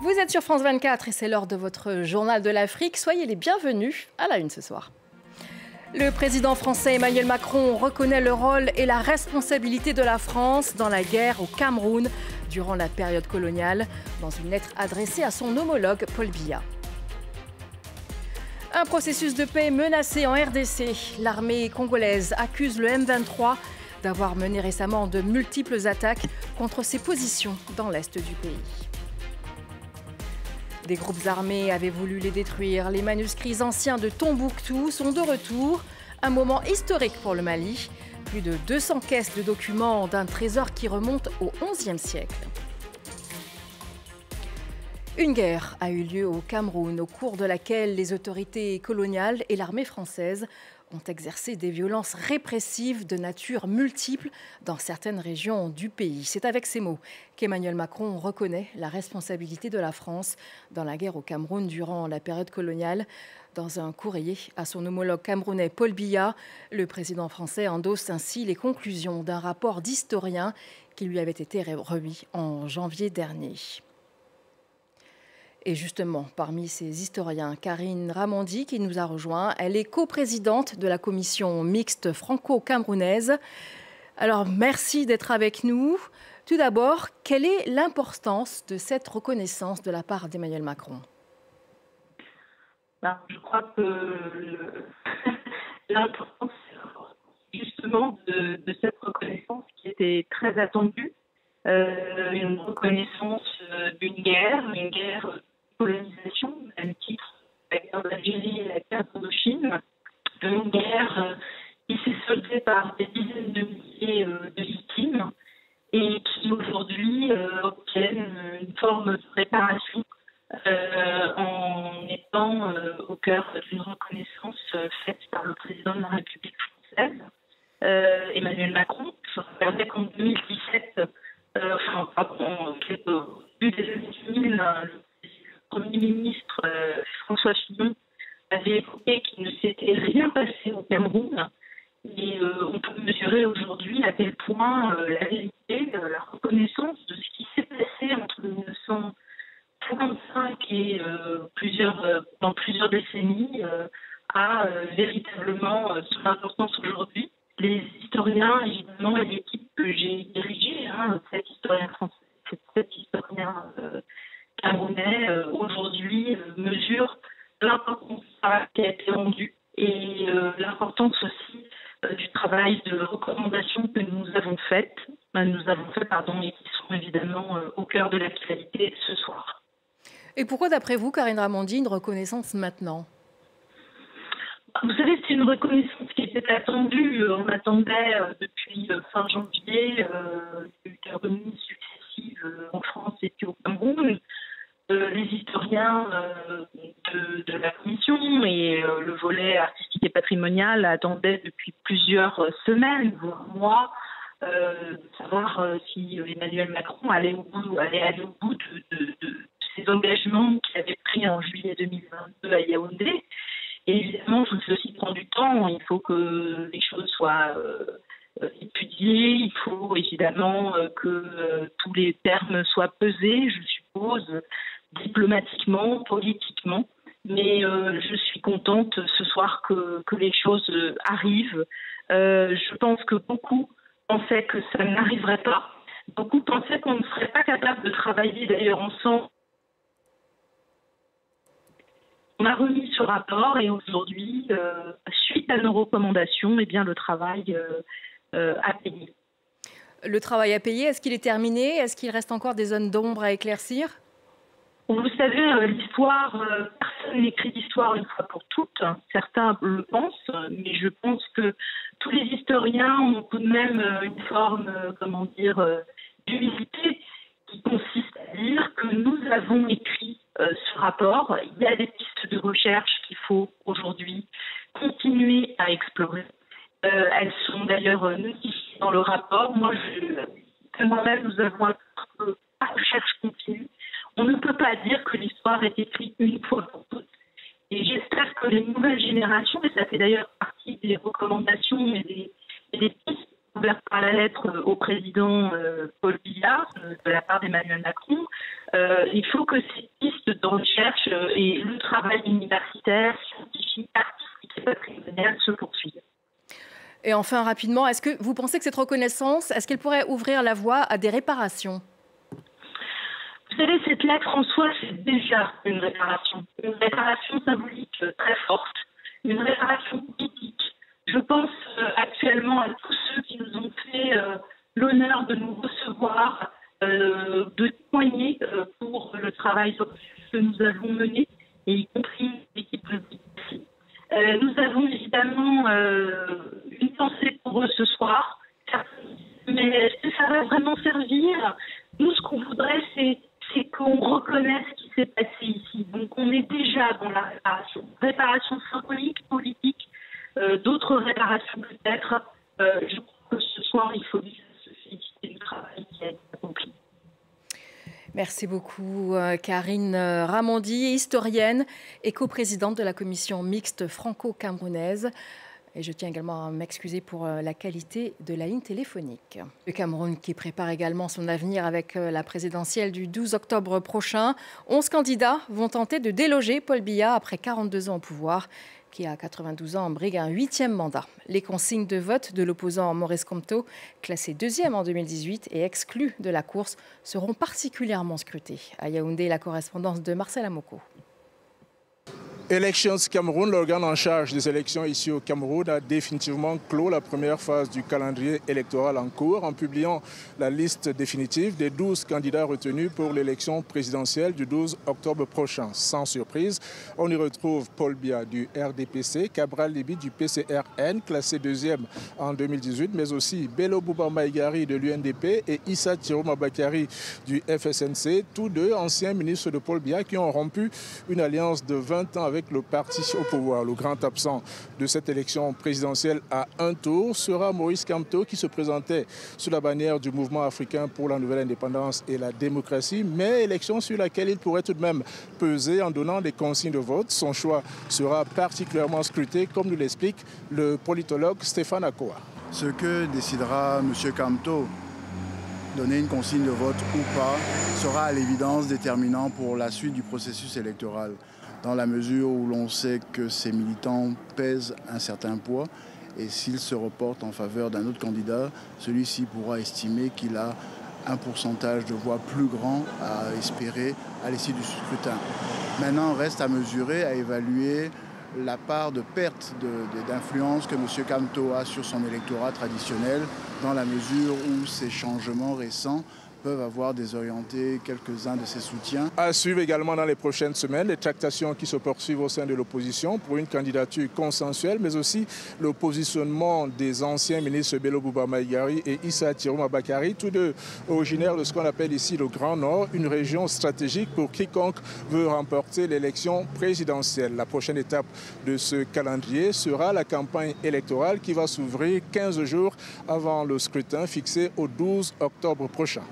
Vous êtes sur France 24 et c'est l'heure de votre journal de l'Afrique. Soyez les bienvenus à la une ce soir. Le président français Emmanuel Macron reconnaît le rôle et la responsabilité de la France dans la guerre au Cameroun durant la période coloniale, dans une lettre adressée à son homologue Paul Biya. Un processus de paix menacé en RDC. L'armée congolaise accuse le M23 d'avoir mené récemment de multiples attaques contre ses positions dans l'est du pays. Des groupes armés avaient voulu les détruire. Les manuscrits anciens de Tombouctou sont de retour. Un moment historique pour le Mali. Plus de 200 caisses de documents d'un trésor qui remonte au XIe siècle. Une guerre a eu lieu au Cameroun, au cours de laquelle les autorités coloniales et l'armée française ont exercé des violences répressives de nature multiple dans certaines régions du pays. C'est avec ces mots qu'Emmanuel Macron reconnaît la responsabilité de la France dans la guerre au Cameroun durant la période coloniale. Dans un courrier à son homologue camerounais Paul Biya, le président français endosse ainsi les conclusions d'un rapport d'historien qui lui avait été remis en janvier dernier. Et justement, parmi ces historiens, Karine Ramondi qui nous a rejoint, elle est coprésidente de la commission mixte franco-camerounaise. Alors, merci d'être avec nous. Tout d'abord, quelle est l'importance de cette reconnaissance de la part d'Emmanuel Macron? Je crois que l'importance justement de cette reconnaissance qui était très attendue, une reconnaissance d'une guerre colonisation, à même titre la guerre d'Algérie et la guerre d'Indochine, une guerre qui s'est soldée par des dizaines de milliers de victimes et qui aujourd'hui obtiennent une forme de réparation en étant au cœur d'une reconnaissance faite par le président de la République française, Emmanuel Macron. Je rappellerai qu'en 2017, au début des années 2000, le Premier ministre François Fillon avait évoqué qu'il ne s'était rien passé au Cameroun. Et on peut mesurer aujourd'hui à quel point la vérité, la reconnaissance de ce qui s'est passé entre 1945 et dans plusieurs décennies a véritablement son importance aujourd'hui. Les historiens, évidemment, et l'équipe que j'ai dirigée, cet historien français, cet historien camerounais, aujourd'hui mesure l'importance qui a été rendue et l'importance aussi du travail de recommandation que nous avons fait, et qui sont évidemment au cœur de l'actualité ce soir. Et pourquoi, d'après vous, Karine Ramondi, une reconnaissance maintenant? Vous savez, c'est une reconnaissance qui était attendue. On attendait depuis fin janvier des remises successives en France et puis au Cameroun. Les historiens de la commission et le volet artistique et patrimonial attendaient depuis plusieurs semaines, voire mois, de savoir si Emmanuel Macron allait aller au bout de ses engagements qu'il avait pris en juillet 2022 à Yaoundé. Et évidemment, tout ceci prend du temps. Il faut que les choses soient étudiées. Il faut évidemment que tous les termes soient pesés, je suppose, diplomatiquement, politiquement. Mais je suis contente ce soir que les choses arrivent. Je pense que beaucoup pensaient que ça n'arriverait pas. Beaucoup pensaient qu'on ne serait pas capable de travailler d'ailleurs ensemble. On a remis ce rapport et aujourd'hui, suite à nos recommandations, le travail a payé. Le travail a payé, est-ce qu'il est terminé? Est-ce qu'il reste encore des zones d'ombre à éclaircir? Vous savez, l'histoire, personne n'écrit l'histoire une fois pour toutes. Certains le pensent, mais je pense que tous les historiens ont tout de même une forme, d'humilité qui consiste à dire que nous avons écrit ce rapport. Il y a des pistes de recherche qu'il faut aujourd'hui continuer à explorer. Elles sont d'ailleurs notifiées dans le rapport. Moi-même, nous avons un recherche continue. On ne peut pas dire que l'histoire est écrite une fois pour toutes. Et j'espère que les nouvelles générations, et ça fait d'ailleurs partie des recommandations et des pistes ouvertes par la lettre au président Paul Biya, Biya de la part d'Emmanuel Macron. Il faut que ces pistes de recherche et le travail universitaire, scientifique, artistique et patrimonial se poursuivent. Et enfin, rapidement, est-ce que vous pensez que cette reconnaissance, est-ce qu'elle pourrait ouvrir la voie à des réparations? Vous savez, cette lettre en soi, c'est déjà une réparation symbolique très forte, une réparation politique. Je pense actuellement à tous ceux qui nous ont fait l'honneur de nous recevoir, de témoigner pour le travail que nous avons mené, et y compris l'équipe de BIC. Nous avons évidemment une pensée pour eux ce soir, mais est-ce que ça va vraiment servir? Nous, ce qu'on voudrait, c'est qu'on reconnaisse ce qui s'est passé ici. Donc on est déjà dans la réparation symbolique, politique, d'autres réparations peut-être. Je crois que ce soir, il faut déjà se féliciter du travail qui a été accompli. Merci beaucoup Karine Ramondi, historienne et coprésidente de la commission mixte franco-camerounaise. Et je tiens également à m'excuser pour la qualité de la ligne téléphonique. Le Cameroun qui prépare également son avenir avec la présidentielle du 12 octobre prochain. 11 candidats vont tenter de déloger Paul Biya après 42 ans au pouvoir, qui à 92 ans brigue un 8e mandat. Les consignes de vote de l'opposant Maurice Kamto, classé 2e en 2018 et exclu de la course, seront particulièrement scrutées. À Yaoundé, la correspondance de Marcel Amoko. Elections Cameroun, l'organe en charge des élections ici au Cameroun, a définitivement clos la première phase du calendrier électoral en cours en publiant la liste définitive des 12 candidats retenus pour l'élection présidentielle du 12 octobre prochain. Sans surprise, on y retrouve Paul Biya du RDPC, Cabral Libi du PCRN, classé 2e en 2018, mais aussi Bello Bouba Maïgari de l'UNDP et Issa Tiroma Bakari du FSNC, tous deux anciens ministres de Paul Biya qui ont rompu une alliance de 20 ans avec le parti au pouvoir. Le grand absent de cette élection présidentielle à un tour sera Maurice Kamto qui se présentait sous la bannière du mouvement africain pour la nouvelle indépendance et la démocratie, mais élection sur laquelle il pourrait tout de même peser en donnant des consignes de vote. Son choix sera particulièrement scruté, comme nous l'explique le politologue Stéphane Akoa. Ce que décidera M. Kamto, donner une consigne de vote ou pas, sera à l'évidence déterminant pour la suite du processus électoral, dans la mesure où l'on sait que ces militants pèsent un certain poids et s'ils se reportent en faveur d'un autre candidat, celui-ci pourra estimer qu'il a un pourcentage de voix plus grand à espérer à l'issue du scrutin. Maintenant, reste à mesurer, à évaluer la part de perte d'influence que M. Kamto a sur son électorat traditionnel, dans la mesure où ces changements récents peuvent avoir désorienté quelques-uns de ses soutiens. À suivre également dans les prochaines semaines les tractations qui se poursuivent au sein de l'opposition pour une candidature consensuelle, mais aussi le positionnement des anciens ministres Bello Bouba Maïgari et Issa Tiroma Bakari, tous deux originaires de ce qu'on appelle ici le Grand Nord, une région stratégique pour quiconque veut remporter l'élection présidentielle. La prochaine étape de ce calendrier sera la campagne électorale qui va s'ouvrir 15 jours avant le scrutin fixé au 12 octobre prochain.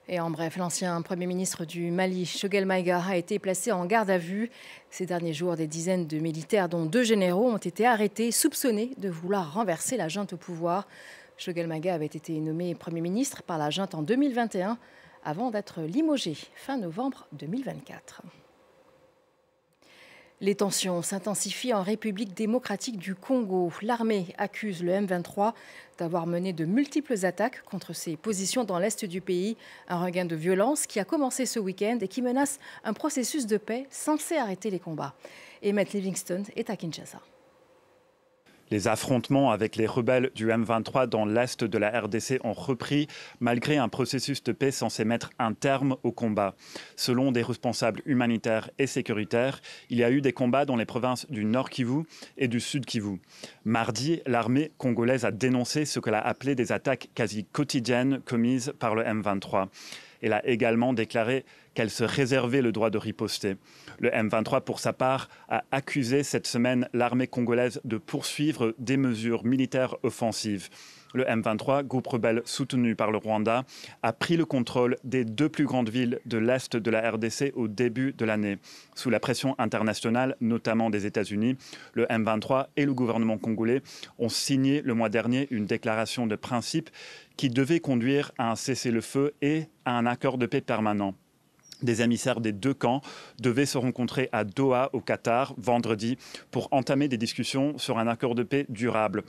Et en bref, l'ancien Premier ministre du Mali, Choguel Maïga, a été placé en garde à vue. Ces derniers jours, des dizaines de militaires, dont 2 généraux, ont été arrêtés, soupçonnés de vouloir renverser la junte au pouvoir. Choguel Maïga avait été nommé Premier ministre par la junte en 2021, avant d'être limogé fin novembre 2024. Les tensions s'intensifient en République démocratique du Congo. L'armée accuse le M23 d'avoir mené de multiples attaques contre ses positions dans l'est du pays. Un regain de violence qui a commencé ce week-end et qui menace un processus de paix censé arrêter les combats. Emmett Livingston est à Kinshasa. Les affrontements avec les rebelles du M23 dans l'est de la RDC ont repris malgré un processus de paix censé mettre un terme au combat. Selon des responsables humanitaires et sécuritaires, il y a eu des combats dans les provinces du Nord Kivu et du Sud Kivu. Mardi, l'armée congolaise a dénoncé ce qu'elle a appelé des attaques quasi quotidiennes commises par le M23. Elle a également déclaré qu'elle se réservait le droit de riposter. Le M23, pour sa part, a accusé cette semaine l'armée congolaise de poursuivre des mesures militaires offensives. Le M23, groupe rebelle soutenu par le Rwanda, a pris le contrôle des 2 plus grandes villes de l'Est de la RDC au début de l'année. Sous la pression internationale, notamment des États-Unis, le M23 et le gouvernement congolais ont signé le mois dernier une déclaration de principe qui devait conduire à un cessez-le-feu et à un accord de paix permanent. Des émissaires des 2 camps devaient se rencontrer à Doha, au Qatar, vendredi, pour entamer des discussions sur un accord de paix durable.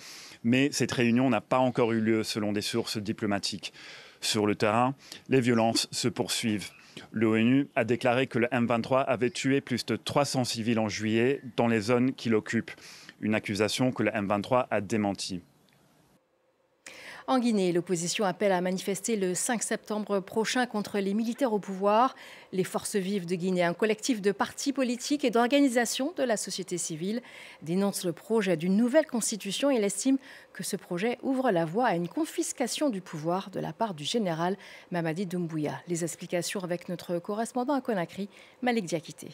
Mais cette réunion n'a pas encore eu lieu, selon des sources diplomatiques. Sur le terrain, les violences se poursuivent. L'ONU a déclaré que le M23 avait tué plus de 300 civils en juillet dans les zones qu'il occupe. Une accusation que le M23 a démentie. En Guinée, l'opposition appelle à manifester le 5 septembre prochain contre les militaires au pouvoir. Les Forces vives de Guinée, un collectif de partis politiques et d'organisations de la société civile, dénoncent le projet d'une nouvelle constitution et estime que ce projet ouvre la voie à une confiscation du pouvoir de la part du général Mamadi Doumbouya. Les explications avec notre correspondant à Conakry, Malik Diakité.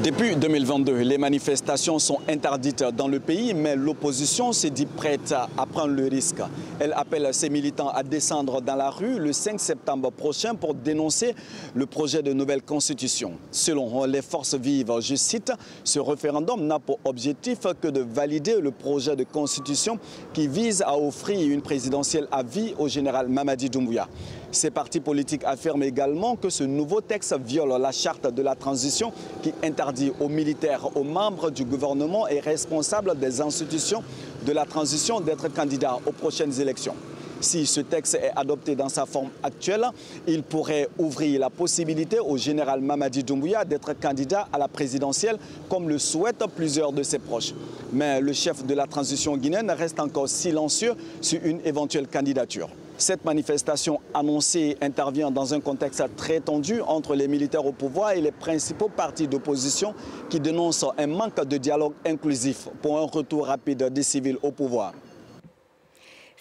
Depuis 2022, les manifestations sont interdites dans le pays, mais l'opposition s'est dit prête à prendre le risque. Elle appelle ses militants à descendre dans la rue le 5 septembre prochain pour dénoncer le projet de nouvelle constitution. Selon les forces vives, je cite, ce référendum n'a pour objectif que de valider le projet de constitution qui vise à offrir une présidentielle à vie au général Mamadi Doumbouya. Ces partis politiques affirment également que ce nouveau texte viole la charte de la transition qui interdit aux militaires, aux membres du gouvernement et responsables des institutions de la transition d'être candidats aux prochaines élections. Si ce texte est adopté dans sa forme actuelle, il pourrait ouvrir la possibilité au général Mamadi Doumbouya d'être candidat à la présidentielle, comme le souhaitent plusieurs de ses proches. Mais le chef de la transition guinéenne reste encore silencieux sur une éventuelle candidature. Cette manifestation annoncée intervient dans un contexte très tendu entre les militaires au pouvoir et les principaux partis d'opposition qui dénoncent un manque de dialogue inclusif pour un retour rapide des civils au pouvoir.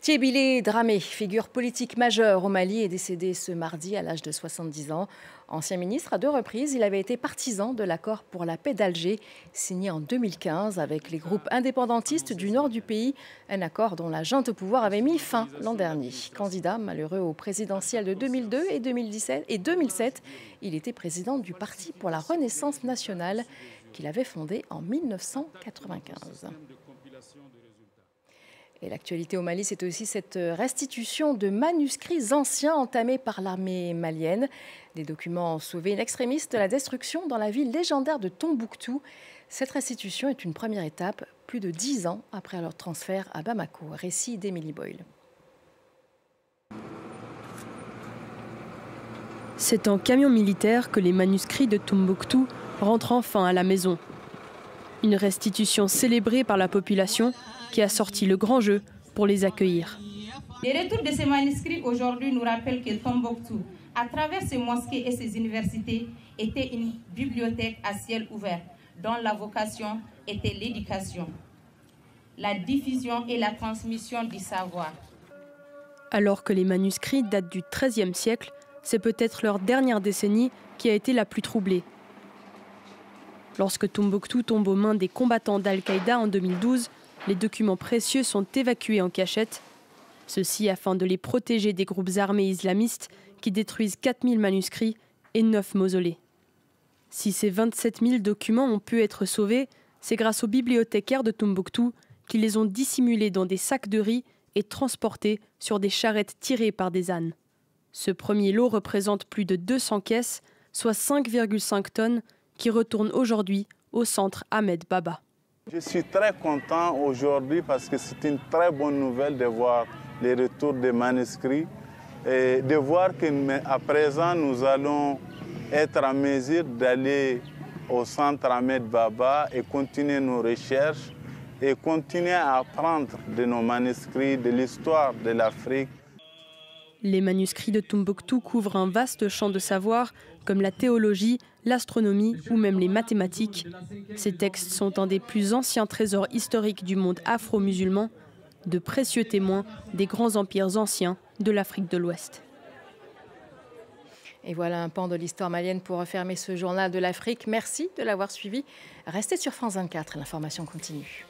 Thiébilé Dramé, figure politique majeure au Mali, est décédé ce mardi à l'âge de 70 ans. Ancien ministre à 2 reprises, il avait été partisan de l'accord pour la paix d'Alger, signé en 2015 avec les groupes indépendantistes du nord du pays, un accord dont la junte au pouvoir avait mis fin l'an dernier. Candidat malheureux aux présidentielles de 2002 et 2007, il était président du Parti pour la Renaissance nationale qu'il avait fondé en 1995. Et l'actualité au Mali, c'est aussi cette restitution de manuscrits anciens entamés par l'armée malienne. Des documents sauvés in extremis de la destruction dans la ville légendaire de Tombouctou. Cette restitution est une première étape, plus de 10 ans après leur transfert à Bamako. Récit d'Émilie Boyle. C'est en camion militaire que les manuscrits de Tombouctou rentrent enfin à la maison. Une restitution célébrée par la population qui a sorti le grand jeu pour les accueillir. Les retours de ces manuscrits aujourd'hui nous rappellent que Tombouctou, à travers ses mosquées et ses universités, était une bibliothèque à ciel ouvert, dont la vocation était l'éducation, la diffusion et la transmission du savoir. Alors que les manuscrits datent du XIIIe siècle, c'est peut-être leur dernière décennie qui a été la plus troublée. Lorsque Tombouctou tombe aux mains des combattants d'Al-Qaïda en 2012, les documents précieux sont évacués en cachette. Ceci afin de les protéger des groupes armés islamistes qui détruisent 4000 manuscrits et 9 mausolées. Si ces 27 000 documents ont pu être sauvés, c'est grâce aux bibliothécaires de Tombouctou qui les ont dissimulés dans des sacs de riz et transportés sur des charrettes tirées par des ânes. Ce premier lot représente plus de 200 caisses, soit 5,5 tonnes, qui retournent aujourd'hui au centre Ahmed Baba. Je suis très content aujourd'hui parce que c'est une très bonne nouvelle de voir les retours des manuscrits et de voir qu'à présent nous allons être en mesure d'aller au centre Ahmed Baba et continuer nos recherches et continuer à apprendre de nos manuscrits, de l'histoire de l'Afrique. Les manuscrits de Tombouctou couvrent un vaste champ de savoir, comme la théologie, l'astronomie ou même les mathématiques. Ces textes sont un des plus anciens trésors historiques du monde afro-musulman, de précieux témoins des grands empires anciens de l'Afrique de l'Ouest. Et voilà un pan de l'histoire malienne pour refermer ce journal de l'Afrique. Merci de l'avoir suivi. Restez sur France 24, l'information continue.